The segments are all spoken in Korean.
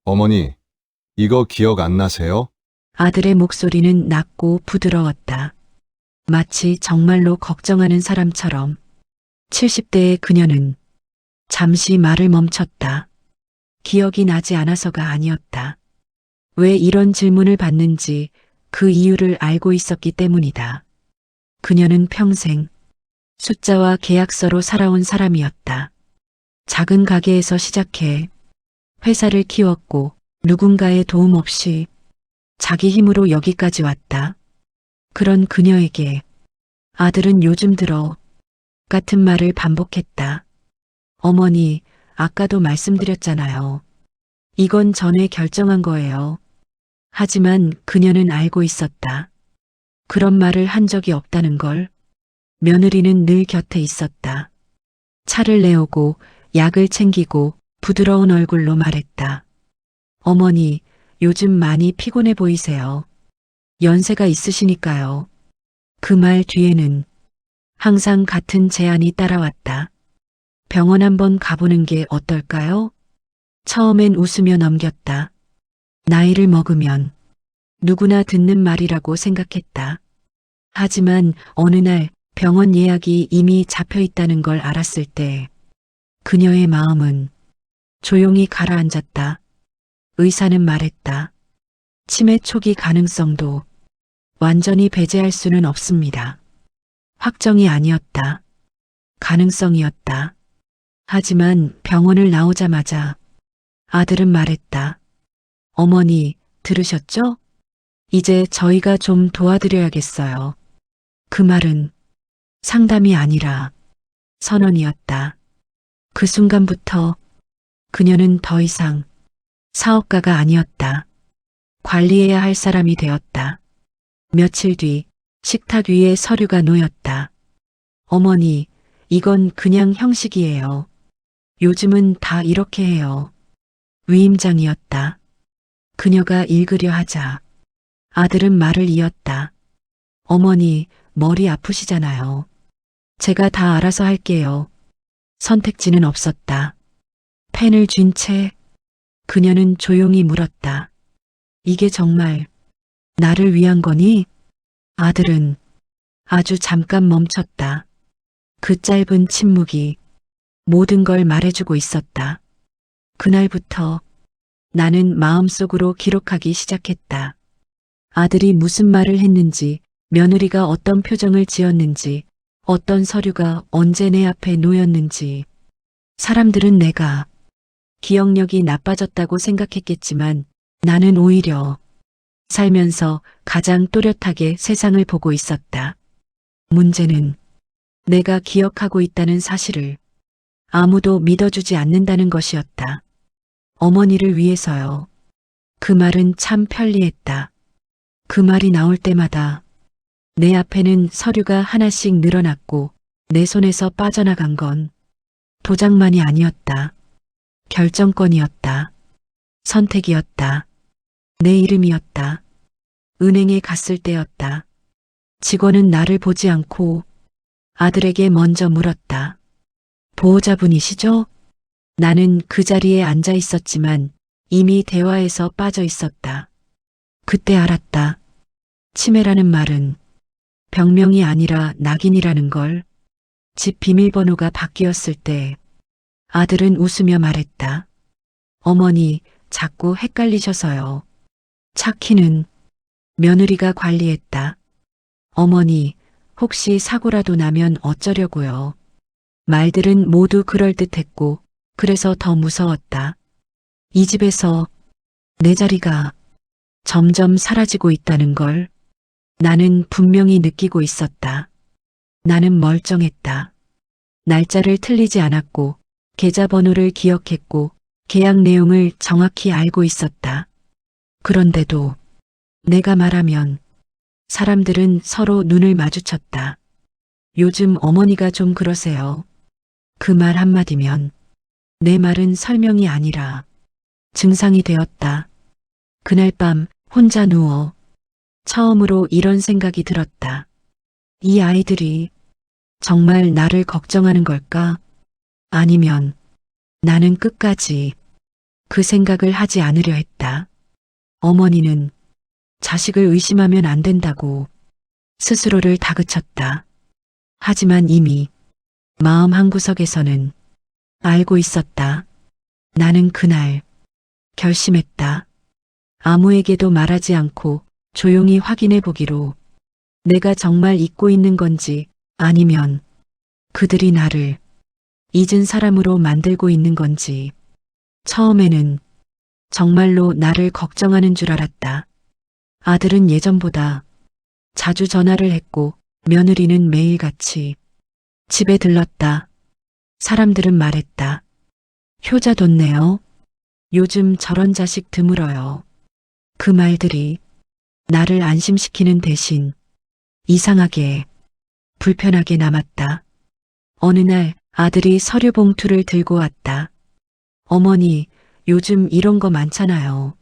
어머니, 이거 기억 안 나세요? 아들의 목소리는 낮고 부드러웠다. 마치 정말로 걱정하는 사람처럼. 70대의 그녀는 잠시 말을 멈췄다. 기억이 나지 않아서가 아니었다. 왜 이런 질문을 받는지 그 이유를 알고 있었기 때문이다. 그녀는 평생 숫자와 계약서로 살아온 사람이었다. 작은 가게에서 시작해 회사를 키웠고 누군가의 도움 없이 자기 힘으로 여기까지 왔다. 그런 그녀에게 아들은 요즘 들어 같은 말을 반복했다. 어머니, 아까도 말씀드렸잖아요. 이건 전에 결정한 거예요. 하지만 그녀는 알고 있었다. 그런 말을 한 적이 없다는 걸. 며느리는 늘 곁에 있었다. 차를 내오고 약을 챙기고 부드러운 얼굴로 말했다. 어머니, 요즘 많이 피곤해 보이세요. 연세가 있으시니까요. 그 말 뒤에는 항상 같은 제안이 따라왔다. 병원 한번 가보는 게 어떨까요? 처음엔 웃으며 넘겼다. 나이를 먹으면 누구나 듣는 말이라고 생각했다. 하지만 어느 날 병원 예약이 이미 잡혀 있다는 걸 알았을 때 그녀의 마음은 조용히 가라앉았다. 의사는 말했다. 치매 초기 가능성도 완전히 배제할 수는 없습니다. 확정이 아니었다. 가능성이었다. 하지만 병원을 나오자마자 아들은 말했다. 어머니, 들으셨죠? 이제 저희가 좀 도와드려야겠어요. 그 말은 상담이 아니라 선언이었다. 그 순간부터 그녀는 더 이상 사업가가 아니었다. 관리해야 할 사람이 되었다. 며칠 뒤 식탁 위에 서류가 놓였다. 어머니, 이건 그냥 형식이에요. 요즘은 다 이렇게 해요. 위임장이었다. 그녀가 읽으려 하자 아들은 말을 이었다. 어머니, 머리 아프시잖아요. 제가 다 알아서 할게요. 선택지는 없었다. 펜을 쥔 채 그녀는 조용히 물었다. 이게 정말 나를 위한 거니? 아들은 아주 잠깐 멈췄다. 그 짧은 침묵이 모든 걸 말해주고 있었다. 그날부터 나는 마음속으로 기록하기 시작했다. 아들이 무슨 말을 했는지, 며느리가 어떤 표정을 지었는지, 어떤 서류가 언제 내 앞에 놓였는지. 사람들은 내가 기억력이 나빠졌다고 생각했겠지만 나는 오히려 살면서 가장 또렷하게 세상을 보고 있었다. 문제는 내가 기억하고 있다는 사실을 아무도 믿어주지 않는다는 것이었다. 어머니를 위해서요. 그 말은 참 편리했다. 그 말이 나올 때마다 내 앞에는 서류가 하나씩 늘어났고 내 손에서 빠져나간 건 도장만이 아니었다. 결정권이었다. 선택이었다. 내 이름이었다. 은행에 갔을 때였다. 직원은 나를 보지 않고 아들에게 먼저 물었다. 보호자분이시죠? 나는 그 자리에 앉아 있었지만 이미 대화에서 빠져 있었다. 그때 알았다. 치매라는 말은 병명이 아니라 낙인이라는 걸. 집 비밀번호가 바뀌었을 때 아들은 웃으며 말했다. 어머니, 자꾸 헷갈리셔서요. 차키는 며느리가 관리했다. 어머니, 혹시 사고라도 나면 어쩌려고요. 말들은 모두 그럴듯했고 그래서 더 무서웠다. 이 집에서 내 자리가 점점 사라지고 있다는 걸 나는 분명히 느끼고 있었다. 나는 멀쩡했다. 날짜를 틀리지 않았고 계좌번호를 기억했고 계약 내용을 정확히 알고 있었다. 그런데도 내가 말하면 사람들은 서로 눈을 마주쳤다. 요즘 어머니가 좀 그러세요. 그 말 한마디면 내 말은 설명이 아니라 증상이 되었다. 그날 밤 혼자 누워 처음으로 이런 생각이 들었다. 이 아이들이 정말 나를 걱정하는 걸까? 아니면 나는 끝까지 그 생각을 하지 않으려 했다. 어머니는 자식을 의심하면 안 된다고 스스로를 다그쳤다. 하지만 이미 마음 한구석에서는 알고 있었다. 나는 그날 결심했다. 아무에게도 말하지 않고 조용히 확인해 보기로. 내가 정말 잊고 있는 건지 아니면 그들이 나를 잊은 사람으로 만들고 있는 건지. 처음에는 정말로 나를 걱정하는 줄 알았다. 아들은 예전보다 자주 전화를 했고 며느리는 매일같이 집에 들렀다. 사람들은 말했다. 효자 뒀네요. 요즘 저런 자식 드물어요. 그 말들이 나를 안심시키는 대신 이상하게 불편하게 남았다. 어느 날 아들이 서류 봉투를 들고 왔다. 어머니, 요즘 이런 거 많잖아요.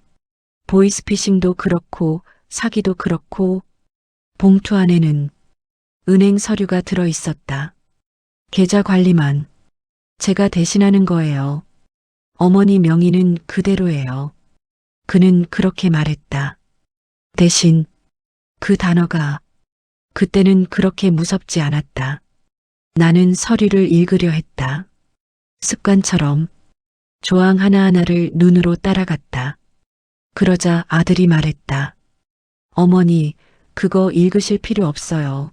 보이스피싱도 그렇고 사기도 그렇고. 봉투 안에는 은행 서류가 들어 있었다. 계좌 관리만 제가 대신하는 거예요. 어머니 명의는 그대로예요. 그는 그렇게 말했다. 대신 그 단어가 그때는 그렇게 무섭지 않았다. 나는 서류를 읽으려 했다. 습관처럼 조항 하나하나를 눈으로 따라갔다. 그러자 아들이 말했다. 어머니, 그거 읽으실 필요 없어요.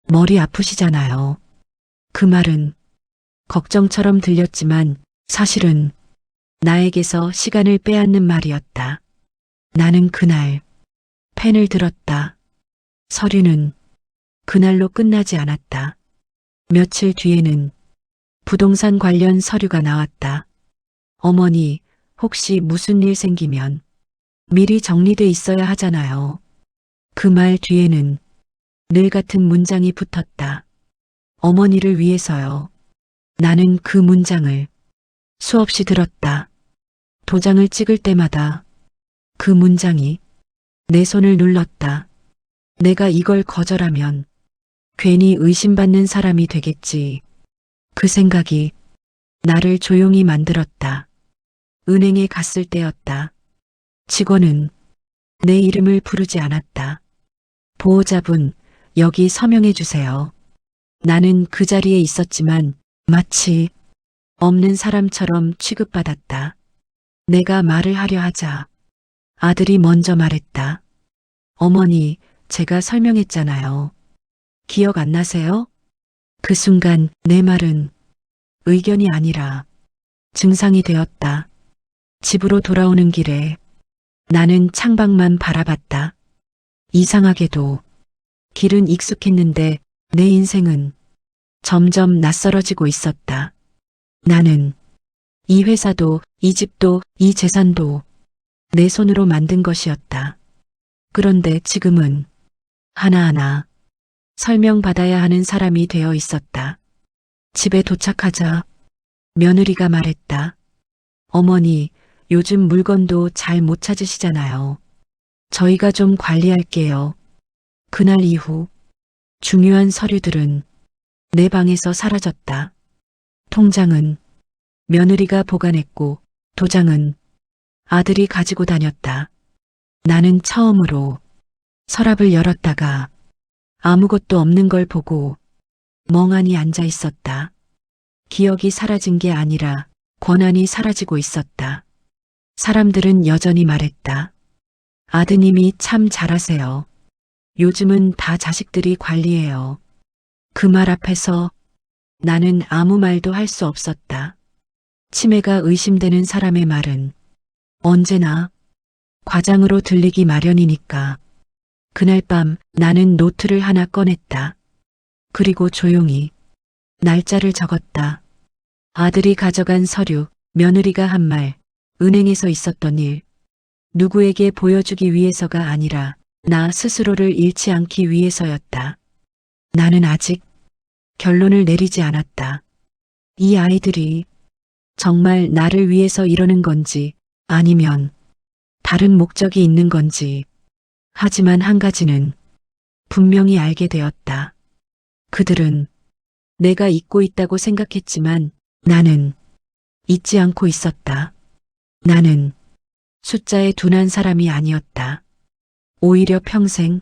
머리 아프시잖아요. 그 말은 걱정처럼 들렸지만 사실은 나에게서 시간을 빼앗는 말이었다. 나는 그날 펜을 들었다. 서류는 그날로 끝나지 않았다. 며칠 뒤에는 부동산 관련 서류가 나왔다. 어머니, 혹시 무슨 일 생기면 미리 정리돼 있어야 하잖아요. 그 말 뒤에는 늘 같은 문장이 붙었다. 어머니를 위해서요. 나는 그 문장을 수없이 들었다. 도장을 찍을 때마다 그 문장이 내 손을 눌렀다. 내가 이걸 거절하면 괜히 의심받는 사람이 되겠지. 그 생각이 나를 조용히 만들었다. 은행에 갔을 때였다. 직원은 내 이름을 부르지 않았다. 보호자분, 여기 서명해 주세요. 나는 그 자리에 있었지만 마치 없는 사람처럼 취급받았다. 내가 말을 하려 하자 아들이 먼저 말했다. 어머니, 제가 설명했잖아요. 기억 안 나세요? 그 순간 내 말은 의견이 아니라 증상이 되었다. 집으로 돌아오는 길에 나는 창밖만 바라봤다. 이상하게도 길은 익숙했는데 내 인생은 점점 낯설어지고 있었다. 나는 이 회사도 이 집도 이 재산도 내 손으로 만든 것이었다. 그런데 지금은 하나하나 설명받아야 하는 사람이 되어 있었다. 집에 도착하자 며느리가 말했다. 어머니, 요즘 물건도 잘 못 찾으시잖아요. 저희가 좀 관리할게요. 그날 이후 중요한 서류들은 내 방에서 사라졌다. 통장은 며느리가 보관했고 도장은 아들이 가지고 다녔다. 나는 처음으로 서랍을 열었다가 아무것도 없는 걸 보고 멍하니 앉아 있었다. 기억이 사라진 게 아니라 권한이 사라지고 있었다. 사람들은 여전히 말했다. 아드님이 참 잘하세요. 요즘은 다 자식들이 관리해요. 그 말 앞에서 나는 아무 말도 할 수 없었다. 치매가 의심되는 사람의 말은 언제나 과장으로 들리기 마련이니까. 그날 밤 나는 노트를 하나 꺼냈다. 그리고 조용히 날짜를 적었다. 아들이 가져간 서류, 며느리가 한 말, 은행에서 있었던 일. 누구에게 보여주기 위해서가 아니라 나 스스로를 잃지 않기 위해서였다. 나는 아직 결론을 내리지 않았다. 이 아이들이 정말 나를 위해서 이러는 건지 아니면 다른 목적이 있는 건지. 하지만 한 가지는 분명히 알게 되었다. 그들은 내가 잊고 있다고 생각했지만 나는 잊지 않고 있었다. 나는 숫자에 둔한 사람이 아니었다. 오히려 평생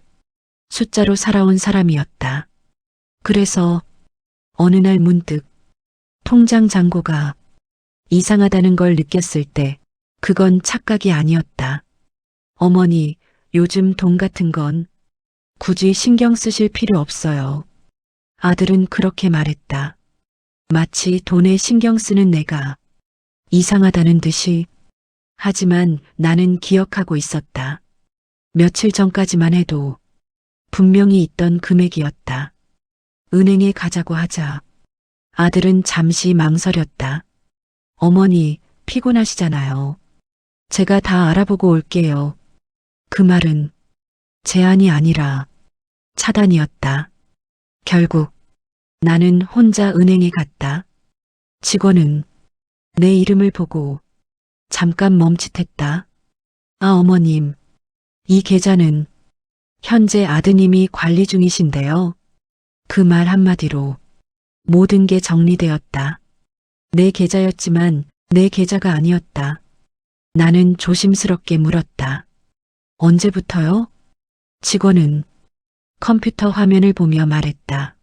숫자로 살아온 사람이었다. 그래서 어느 날 문득 통장 잔고가 이상하다는 걸 느꼈을 때 그건 착각이 아니었다. 어머니, 요즘 돈 같은 건 굳이 신경 쓰실 필요 없어요. 아들은 그렇게 말했다. 마치 돈에 신경 쓰는 내가 이상하다는 듯이. 하지만 나는 기억하고 있었다. 며칠 전까지만 해도 분명히 있던 금액이었다. 은행에 가자고 하자 아들은 잠시 망설였다. 어머니, 피곤하시잖아요. 제가 다 알아보고 올게요. 그 말은 제안이 아니라 차단이었다. 결국 나는 혼자 은행에 갔다. 직원은 내 이름을 보고 잠깐 멈칫했다. 아, 어머님, 이 계좌는 현재 아드님이 관리 중이신데요. 그 말 한마디로 모든 게 정리되었다. 내 계좌였지만 내 계좌가 아니었다. 나는 조심스럽게 물었다. 언제부터요? 직원은 컴퓨터 화면을 보며 말했다.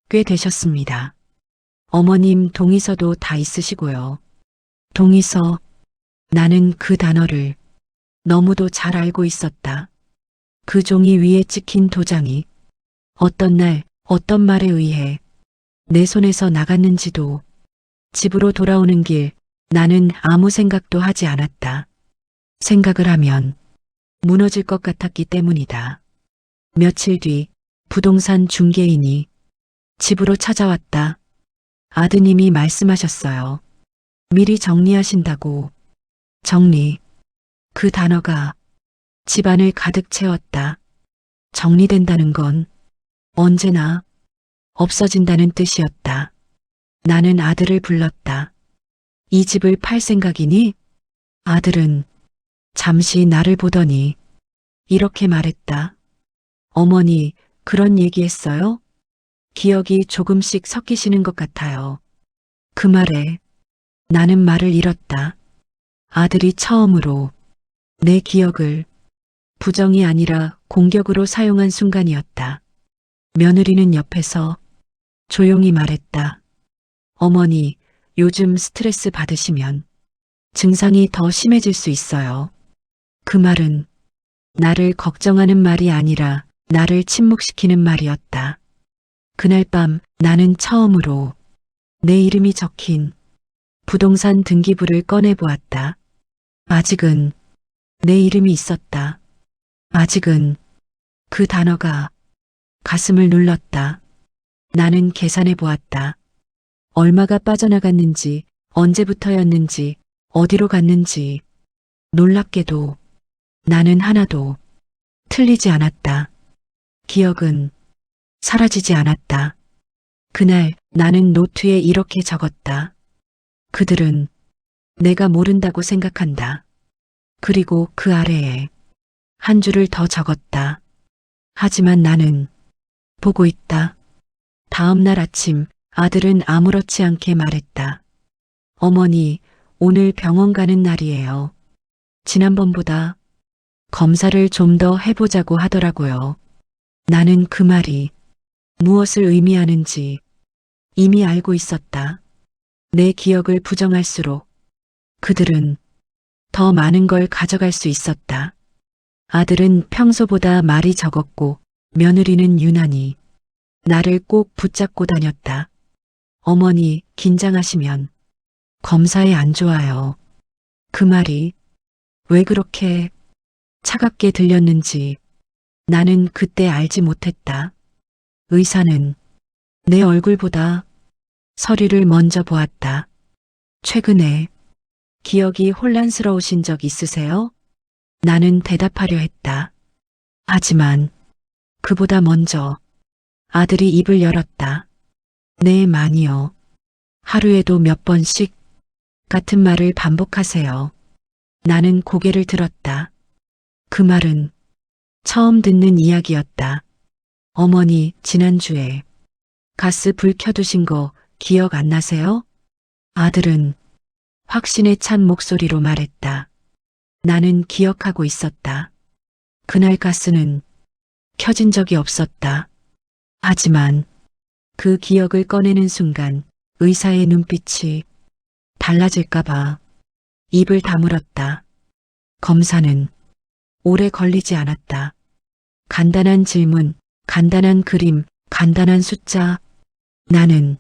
꽤 되셨습니다. 어머님 동의서도 다 있으시고요. 동의서. 나는 그 단어를 너무도 잘 알고 있었다. 그 종이 위에 찍힌 도장이 어떤 날 어떤 말에 의해 내 손에서 나갔는지도. 집으로 돌아오는 길 나는 아무 생각도 하지 않았다. 생각을 하면 무너질 것 같았기 때문이다. 며칠 뒤 부동산 중개인이 집으로 찾아왔다. 아드님이 말씀하셨어요. 미리 정리하신다고. 정리. 그 단어가 집안을 가득 채웠다. 정리된다는 건 언제나 없어진다는 뜻이었다. 나는 아들을 불렀다. 이 집을 팔 생각이니? 아들은 잠시 나를 보더니 이렇게 말했다. 어머니, 그런 얘기했어요? 기억이 조금씩 섞이시는 것 같아요. 그 말에 나는 말을 잃었다. 아들이 처음으로 내 기억을 부정이 아니라 공격으로 사용한 순간이었다. 며느리는 옆에서 조용히 말했다. 어머니, 요즘 스트레스 받으시면 증상이 더 심해질 수 있어요. 그 말은 나를 걱정하는 말이 아니라 나를 침묵시키는 말이었다. 그날 밤 나는 처음으로 내 이름이 적힌 부동산 등기부를 꺼내보았다. 아직은 내 이름이 있었다. 아직은 그 단어가 가슴을 눌렀다. 나는 계산해 보았다. 얼마가 빠져나갔는지, 언제부터였는지, 어디로 갔는지. 놀랍게도 나는 하나도 틀리지 않았다. 기억은 사라지지 않았다. 그날 나는 노트에 이렇게 적었다. 그들은 내가 모른다고 생각한다. 그리고 그 아래에 한 줄을 더 적었다. 하지만 나는 보고 있다. 다음 날 아침 아들은 아무렇지 않게 말했다. 어머니, 오늘 병원 가는 날이에요. 지난번보다 검사를 좀 더 해보자고 하더라고요. 나는 그 말이 무엇을 의미하는지 이미 알고 있었다. 내 기억을 부정할수록 그들은 더 많은 걸 가져갈 수 있었다. 아들은 평소보다 말이 적었고 며느리는 유난히 나를 꼭 붙잡고 다녔다. 어머니, 긴장하시면 검사에 안 좋아요. 그 말이 왜 그렇게 차갑게 들렸는지 나는 그때 알지 못했다. 의사는 내 얼굴보다 서류를 먼저 보았다. 최근에 기억이 혼란스러우신 적 있으세요? 나는 대답하려 했다. 하지만 그보다 먼저 아들이 입을 열었다. 네, 많이요. 하루에도 몇 번씩 같은 말을 반복하세요. 나는 고개를 들었다. 그 말은 처음 듣는 이야기였다. 어머니, 지난주에 가스 불 켜두신 거 기억 안 나세요? 아들은 확신에 찬 목소리로 말했다. 나는 기억하고 있었다. 그날 가스는 켜진 적이 없었다. 하지만 그 기억을 꺼내는 순간 의사의 눈빛이 달라질까봐 입을 다물었다. 검사는 오래 걸리지 않았다. 간단한 질문, 간단한 그림, 간단한 숫자. 나는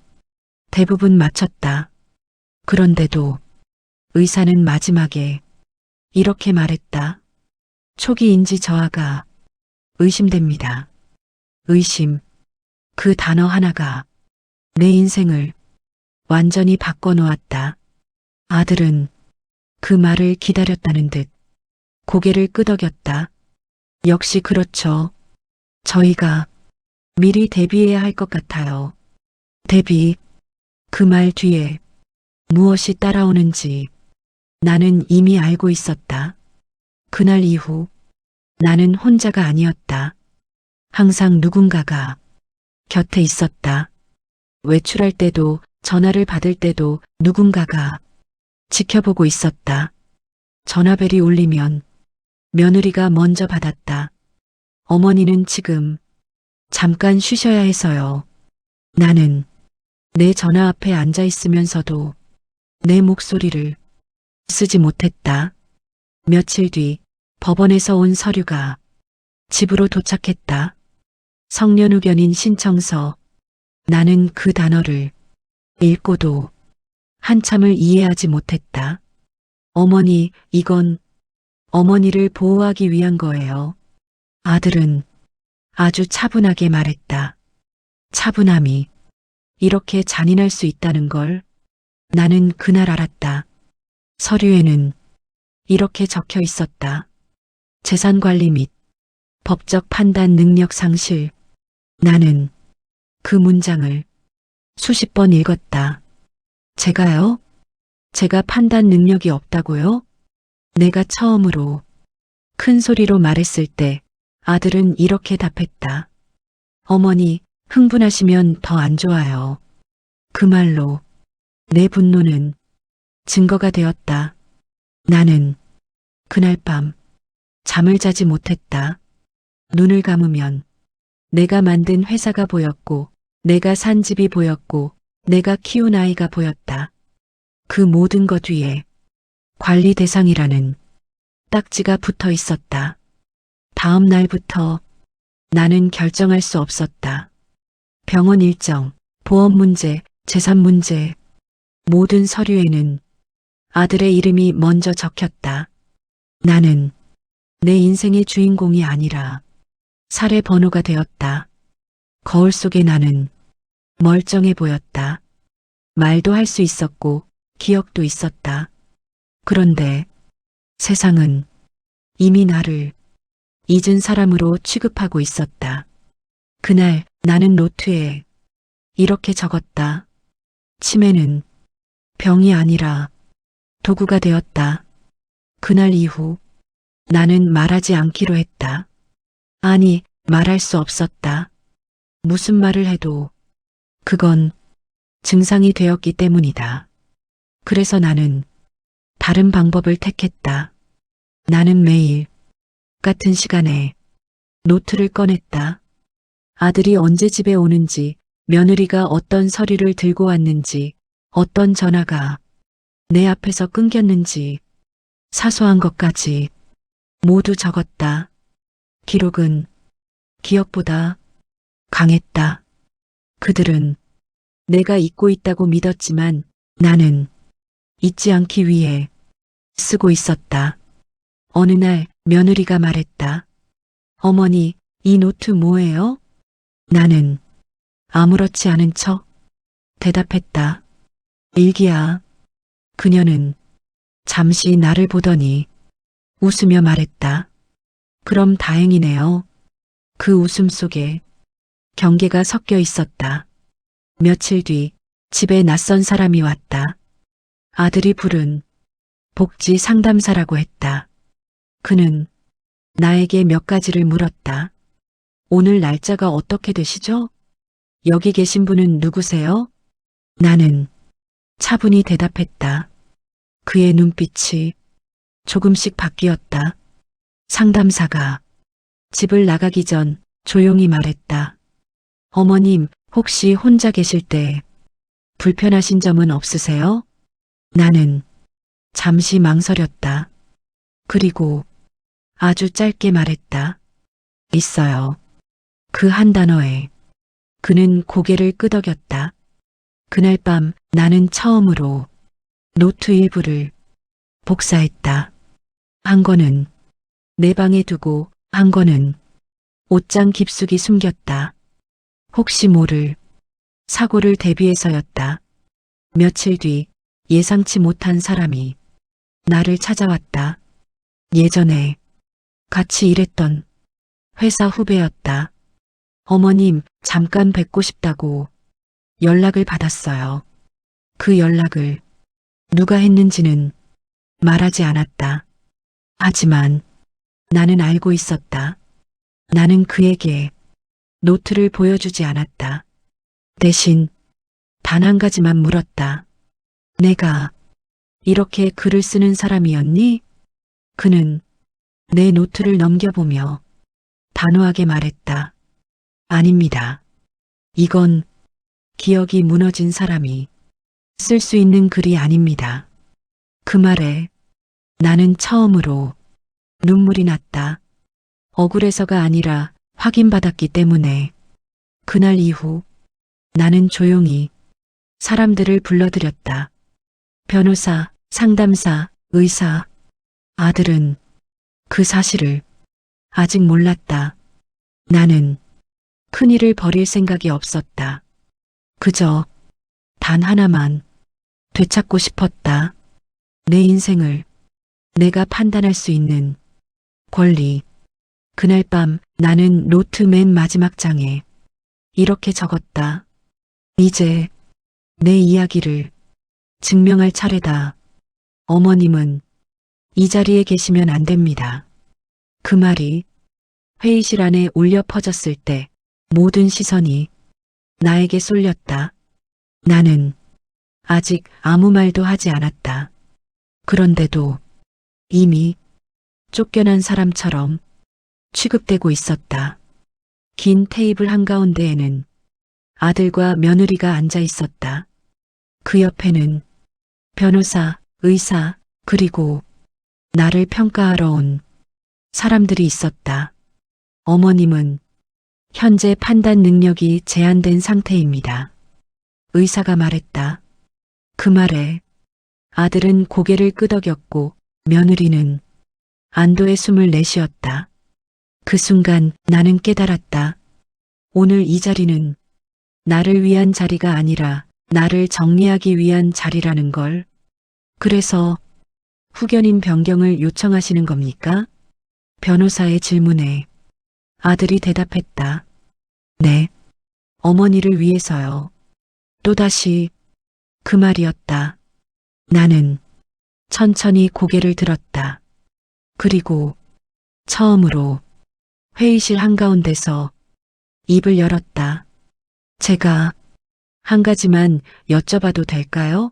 대부분 맞췄다. 그런데도 의사는 마지막에 이렇게 말했다. 초기 인지 저하가 의심됩니다. 의심. 그 단어 하나가 내 인생을 완전히 바꿔놓았다. 아들은 그 말을 기다렸다는 듯 고개를 끄덕였다. 역시 그렇죠. 저희가 미리 대비해야 할 것 같아요. 대비. 그 말 뒤에 무엇이 따라오는지 나는 이미 알고 있었다. 그날 이후 나는 혼자가 아니었다. 항상 누군가가 곁에 있었다. 외출할 때도 전화를 받을 때도 누군가가 지켜보고 있었다. 전화벨이 울리면 며느리가 먼저 받았다. 어머니는 지금 잠깐 쉬셔야 해서요. 나는 내 전화 앞에 앉아 있으면서도 내 목소리를 쓰지 못했다. 며칠 뒤 법원에서 온 서류가 집으로 도착했다. 성년후견인 신청서. 나는 그 단어를 읽고도 한참을 이해하지 못했다. 어머니, 이건 어머니를 보호하기 위한 거예요. 아들은 아주 차분하게 말했다. 차분함이 이렇게 잔인할 수 있다는 걸 나는 그날 알았다. 서류에는 이렇게 적혀 있었다. 재산 관리 및 법적 판단 능력 상실. 나는 그 문장을 수십 번 읽었다. 제가요? 제가 판단 능력이 없다고요? 내가 처음으로 큰 소리로 말했을 때 아들은 이렇게 답했다. 어머니, 흥분하시면 더 안 좋아요. 그 말로 내 분노는 증거가 되었다. 나는 그날 밤 잠을 자지 못했다. 눈을 감으면 내가 만든 회사가 보였고, 내가 산 집이 보였고, 내가 키운 아이가 보였다. 그 모든 것 위에 관리 대상이라는 딱지가 붙어 있었다. 다음 날부터 나는 결정할 수 없었다. 병원 일정, 보험 문제, 재산 문제, 모든 서류에는 아들의 이름이 먼저 적혔다. 나는 내 인생의 주인공이 아니라 살해 번호가 되었다. 거울 속에 나는 멀쩡해 보였다. 말도 할 수 있었고 기억도 있었다. 그런데 세상은 이미 나를 잊은 사람으로 취급하고 있었다. 그날 나는 노트에 이렇게 적었다. 치매는 병이 아니라 도구가 되었다. 그날 이후 나는 말하지 않기로 했다. 아니, 말할 수 없었다. 무슨 말을 해도 그건 증상이 되었기 때문이다. 그래서 나는 다른 방법을 택했다. 나는 매일 같은 시간에 노트를 꺼냈다. 아들이 언제 집에 오는지, 며느리가 어떤 서류를 들고 왔는지, 어떤 전화가 내 앞에서 끊겼는지, 사소한 것까지 모두 적었다. 기록은 기억보다 강했다. 그들은 내가 잊고 있다고 믿었지만 나는 잊지 않기 위해 쓰고 있었다. 어느 날 며느리가 말했다. 어머니, 이 노트 뭐예요? 나는 아무렇지 않은 척 대답했다. 일기야. 그녀는 잠시 나를 보더니 웃으며 말했다. 그럼 다행이네요. 그 웃음 속에 경계가 섞여 있었다. 며칠 뒤 집에 낯선 사람이 왔다. 아들이 부른 복지 상담사라고 했다. 그는 나에게 몇 가지를 물었다. 오늘 날짜가 어떻게 되시죠? 여기 계신 분은 누구세요? 나는 차분히 대답했다. 그의 눈빛이 조금씩 바뀌었다. 상담사가 집을 나가기 전 조용히 말했다. 어머님, 혹시 혼자 계실 때 불편하신 점은 없으세요? 나는 잠시 망설였다. 그리고 아주 짧게 말했다. 있어요. 그 한 단어에 그는 고개를 끄덕였다. 그날 밤 나는 처음으로 노트 일부를 복사했다. 한 권은 내 방에 두고 한 권은 옷장 깊숙이 숨겼다. 혹시 모를 사고를 대비해서였다. 며칠 뒤 예상치 못한 사람이 나를 찾아왔다. 예전에 같이 일했던 회사 후배였다. 어머님, 잠깐 뵙고 싶다고 연락을 받았어요. 그 연락을 누가 했는지는 말하지 않았다. 하지만 나는 알고 있었다. 나는 그에게 노트를 보여주지 않았다. 대신 단 한 가지만 물었다. 내가 이렇게 글을 쓰는 사람이었니? 그는 내 노트를 넘겨보며 단호하게 말했다. 아닙니다. 이건 기억이 무너진 사람이 쓸 수 있는 글이 아닙니다. 그 말에 나는 처음으로 눈물이 났다. 억울해서가 아니라 확인받았기 때문에. 그날 이후 나는 조용히 사람들을 불러들였다. 변호사, 상담사, 의사. 아들은 그 사실을 아직 몰랐다. 나는 큰일을 벌일 생각이 없었다. 그저 단 하나만 되찾고 싶었다. 내 인생을 내가 판단할 수 있는 권리. 그날 밤 나는 노트 맨 마지막 장에 이렇게 적었다. 이제 내 이야기를 증명할 차례다. 어머님은 이 자리에 계시면 안 됩니다. 그 말이 회의실 안에 울려 퍼졌을 때 모든 시선이 나에게 쏠렸다. 나는 아직 아무 말도 하지 않았다. 그런데도 이미 쫓겨난 사람처럼 취급되고 있었다. 긴 테이블 한가운데에는 아들과 며느리가 앉아 있었다. 그 옆에는 변호사, 의사, 그리고 나를 평가하러 온 사람들이 있었다. 어머님은 현재 판단 능력이 제한된 상태입니다. 의사가 말했다. 그 말에 아들은 고개를 끄덕였고 며느리는 안도의 숨을 내쉬었다. 그 순간 나는 깨달았다. 오늘 이 자리는 나를 위한 자리가 아니라 나를 정리하기 위한 자리라는 걸. 그래서 후견인 변경을 요청하시는 겁니까? 변호사의 질문에 아들이 대답했다. 네, 어머니를 위해서요. 또다시 그 말이었다. 나는 천천히 고개를 들었다. 그리고 처음으로 회의실 한가운데서 입을 열었다. 제가 한 가지만 여쭤봐도 될까요?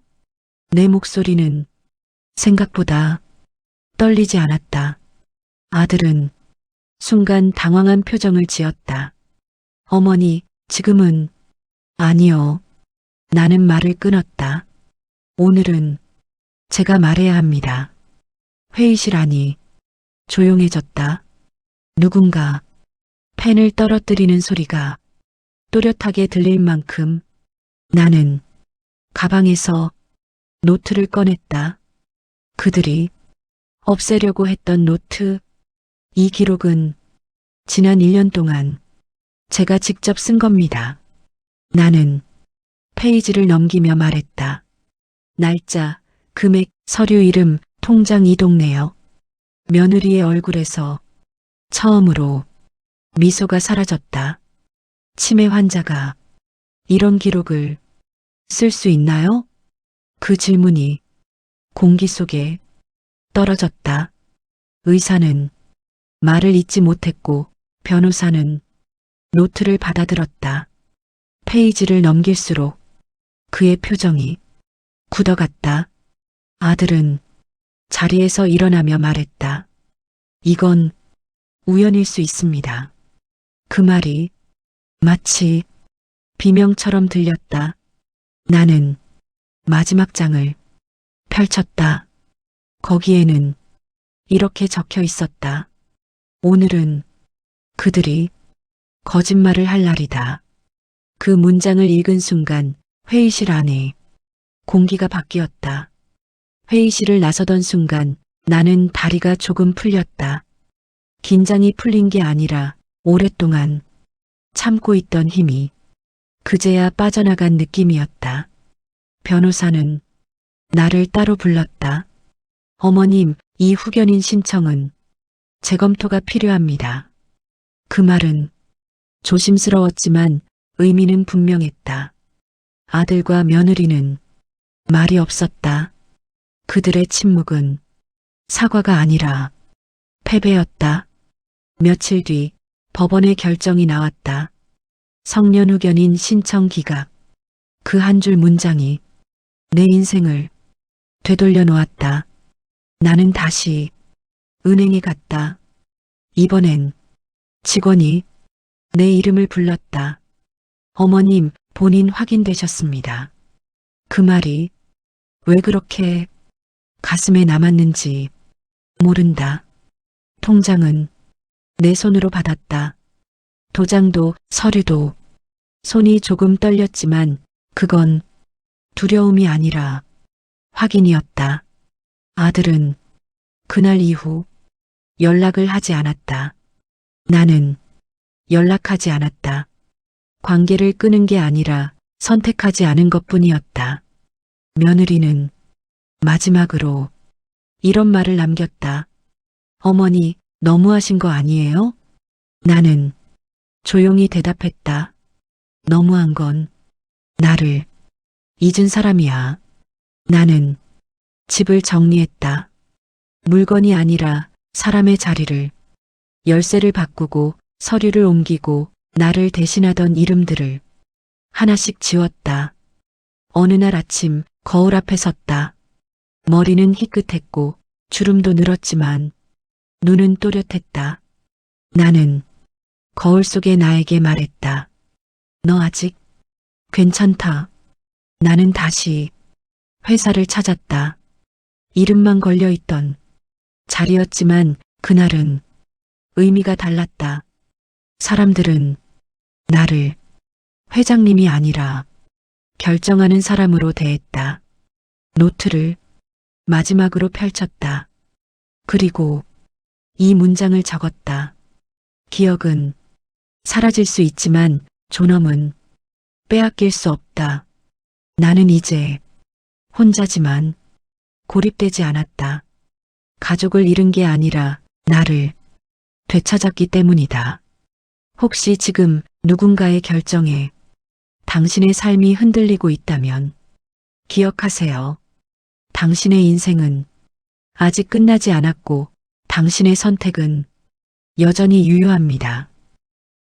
내 목소리는 생각보다 떨리지 않았다. 아들은 순간 당황한 표정을 지었다. 어머니, 지금은 아니요. 나는 말을 끊었다. 오늘은 제가 말해야 합니다. 회의실 안이 조용해졌다. 누군가 펜을 떨어뜨리는 소리가 또렷하게 들릴 만큼 나는 가방에서 노트를 꺼냈다. 그들이 없애려고 했던 노트. 이 기록은 지난 1년 동안 제가 직접 쓴 겁니다. 나는 페이지를 넘기며 말했다. 날짜, 금액, 서류 이름, 통장 이동 내역. 며느리의 얼굴에서 처음으로 미소가 사라졌다. 치매 환자가 이런 기록을 쓸 수 있나요? 그 질문이 공기 속에 떨어졌다. 의사는 말을 잇지 못했고 변호사는 노트를 받아들었다. 페이지를 넘길수록 그의 표정이 굳어갔다. 아들은 자리에서 일어나며 말했다. 이건 우연일 수 있습니다. 그 말이 마치 비명처럼 들렸다. 나는 마지막 장을 펼쳤다. 거기에는 이렇게 적혀 있었다. 오늘은 그들이 거짓말을 할 날이다. 그 문장을 읽은 순간 회의실 안에 공기가 바뀌었다. 회의실을 나서던 순간 나는 다리가 조금 풀렸다. 긴장이 풀린 게 아니라 오랫동안 참고 있던 힘이 그제야 빠져나간 느낌이었다. 변호사는 나를 따로 불렀다. 어머님, 이 후견인 신청은 재검토가 필요합니다. 그 말은 조심스러웠지만 의미는 분명했다. 아들과 며느리는 말이 없었다. 그들의 침묵은 사과가 아니라 패배였다. 며칠 뒤 법원의 결정이 나왔다. 성년 후견인 신청 기각. 그 한 줄 문장이 내 인생을 되돌려 놓았다. 나는 다시 은행에 갔다. 이번엔 직원이 내 이름을 불렀다. 어머님, 본인 확인되셨습니다. 그 말이 왜 그렇게 가슴에 남았는지 모른다. 통장은 내 손으로 받았다. 도장도 서류도 손이 조금 떨렸지만 그건 두려움이 아니라 확인이었다. 아들은 그날 이후 연락을 하지 않았다. 나는 연락하지 않았다. 관계를 끄는 게 아니라 선택하지 않은 것뿐이었다. 며느리는 마지막으로 이런 말을 남겼다. 어머니, 너무하신 거 아니에요? 나는 조용히 대답했다. 너무한 건 나를 잊은 사람이야. 나는 집을 정리했다. 물건이 아니라 사람의 자리를, 열쇠를 바꾸고 서류를 옮기고 나를 대신하던 이름들을 하나씩 지웠다. 어느 날 아침 거울 앞에 섰다. 머리는 희끗했고 주름도 늘었지만 눈은 또렷했다. 나는 거울 속의 나에게 말했다. 너 아직 괜찮다. 나는 다시 회사를 찾았다. 이름만 걸려있던 자리였지만 그날은 의미가 달랐다. 사람들은 나를 회장님이 아니라 결정하는 사람으로 대했다. 노트를 마지막으로 펼쳤다. 그리고 이 문장을 적었다. 기억은 사라질 수 있지만 존엄은 빼앗길 수 없다. 나는 이제 혼자지만 고립되지 않았다. 가족을 잃은 게 아니라 나를 되찾았기 때문이다. 혹시 지금 누군가의 결정에 당신의 삶이 흔들리고 있다면 기억하세요. 당신의 인생은 아직 끝나지 않았고 당신의 선택은 여전히 유효합니다.